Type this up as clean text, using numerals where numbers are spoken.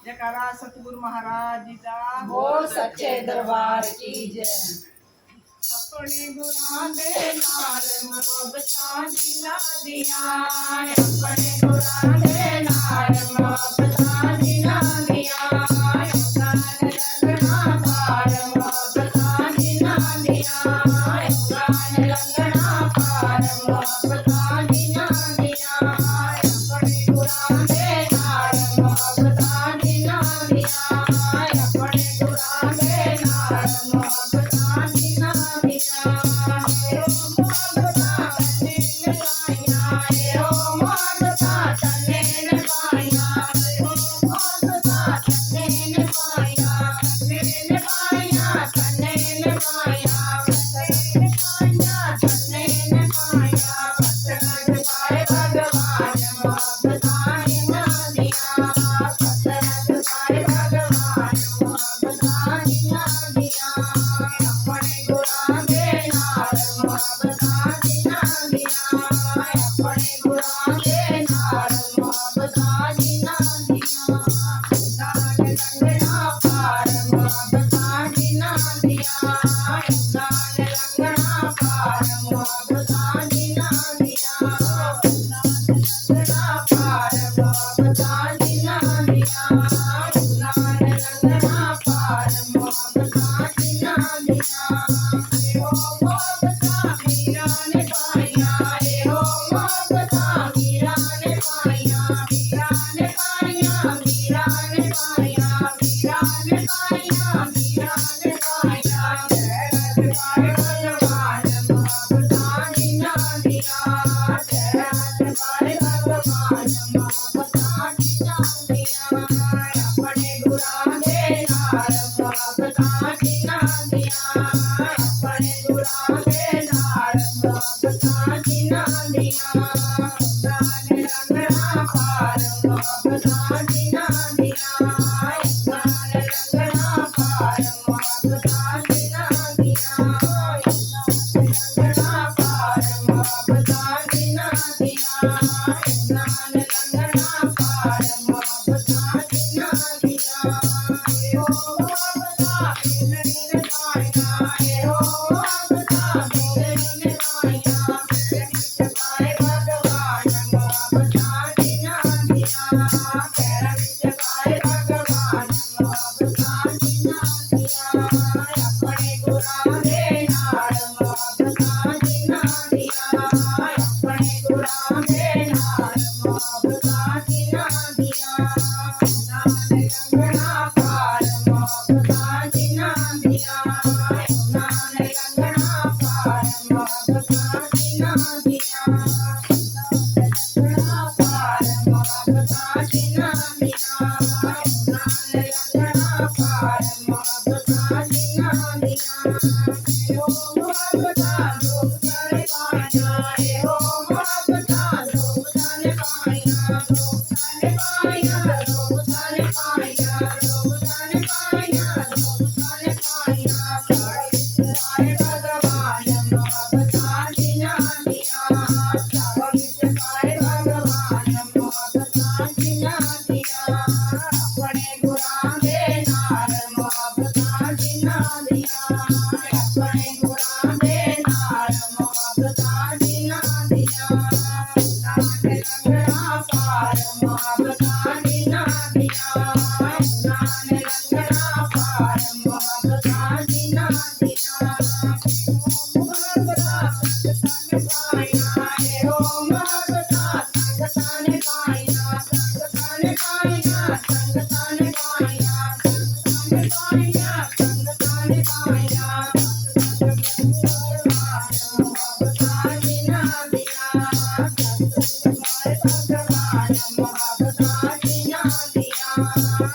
जयकारा सतगुरु महाराज जी का बोल सच्चे दरबार की जय। अपने गुरां दे नाल मोहब्बतां जिन्हां दियां, अपने गुरां दे नाल मोहब्बतां जिन्हां दियां, गान लगना पार मोहब्बतां जिन्हां दियां, गान लगना पार मोहब्बतां जिन्हां दियां, अपने गुरां दे नाल मोहब्बतां जिन्हां दियां, अपने गुरां दे नाल मोहब्बतां जिन्हां दियां, ओ मोहब्बतां तन्ने पाइयां, ओ मोहब्बतां तन्ने पाइयां, ओ मोहब्बतां तन्ने पाइयां, तन्ने पाइयां, तन्ने पाइयां, तन्ने पाइयां, तन्ने पाइयां, सतनाम पाए भगवान मोहब्बतां जिन्हां दियां, सतनाम पाए भगवान मोहब्बतां जिन्हां दियां, अपने गुरां दे नाल मोहब्बतां जिन्हां दियां, अपने गुरां दे नाल मोहब्बतां जिन्हां दियां, गान लगना पार मोहब्बतां जिन्हां दियां, गान लगना पार मोहब्बतां जिन्हां दियां, गान लगना पार मोहब्बतां जिन्हां दियां, गान लगना पार मोहब्बतां जिन्हां दियां, ओ मोहब्बतां मीरां ने पाइयां, ओ मोहब्बतां मीरां ने पाइयां, मीरां ने पाइयां, मीरां ने पाइयां, मीरां ने पाइयां, मीरां ने पाइयां, जय पाए भगवान मोहब्बतां जिन्हां दियां, जय पाए भगवान मोहब्बतां जिन्हां दियां, अपने गुरां दे नाल मोहब्बतां जिन्हां दियां, अपने गुरां दे नाल मोहब्बतां जिन्हां दियां, गान लगना पार मोहब्बतां जिन्हां दियां, गान लगना पार मोहब्बतां जिन्हां दियां, लगना पार मोहब्बतां जिन्हां दियां, गान लगना पार मोहब्बतां जिन्हां दियां, ओ मोहब्बतां मिलने पाइयां, ओ मोहब्बतां मिलने पाइयां, पाए भगवान मोहब्बतां जिन्हां दियां, पैरां विच पाए भगवान मोहब्बतां जिन्हां दियां, अपने गुरां दे नाल मोहब्बतां जिन्हां दियां, अपने गुरां दे नाल मोहब्बतां जिन्हां दियां, गान लगना पार मोहब्बतां जिन्हां दियां, गान लगना पार मोहब्बतां जिन्हां दियां, लगना पार मोहब्बतां जिन्हां दियां, गान लगना पार मोहब्बतां जिन्हां दियां, ओ मोहब्बतां रूप तन पाइयां, ओ मोहब्बतां रूप तन पाइयां, रूप तन पाइयां, रूप तन पाइयां, रूप तन पाइयां, रूप तन पाइयां, सारे विच पाए भगवान मोहब्बतां जिन्हां दियां, सारे विच पाए भगवान मोहब्बतां जिन्हां दियां, अपने गुरां दे नाल मोहब्बतां जिन्हां दियां, अपने गुरां दे नाल मोहब्बतां जिन्हां दियां, गान लगना पार मोहब्बतां जिन्हां दियां, गान लगना पार मोहब्बतां जिन्हां दियां, मोहब्बतां संगतां ने पाइयां, ओ मोहब्बतां संगतां ने पाइयां, संगतां ने पाइयां, संगतां ने पाइयां, संगतां ने पाइयां, संगतां ने पाइयां, मोहब्बतां जिन्हां दियां, भगवान मोहब्बतां जिन्हां दियां।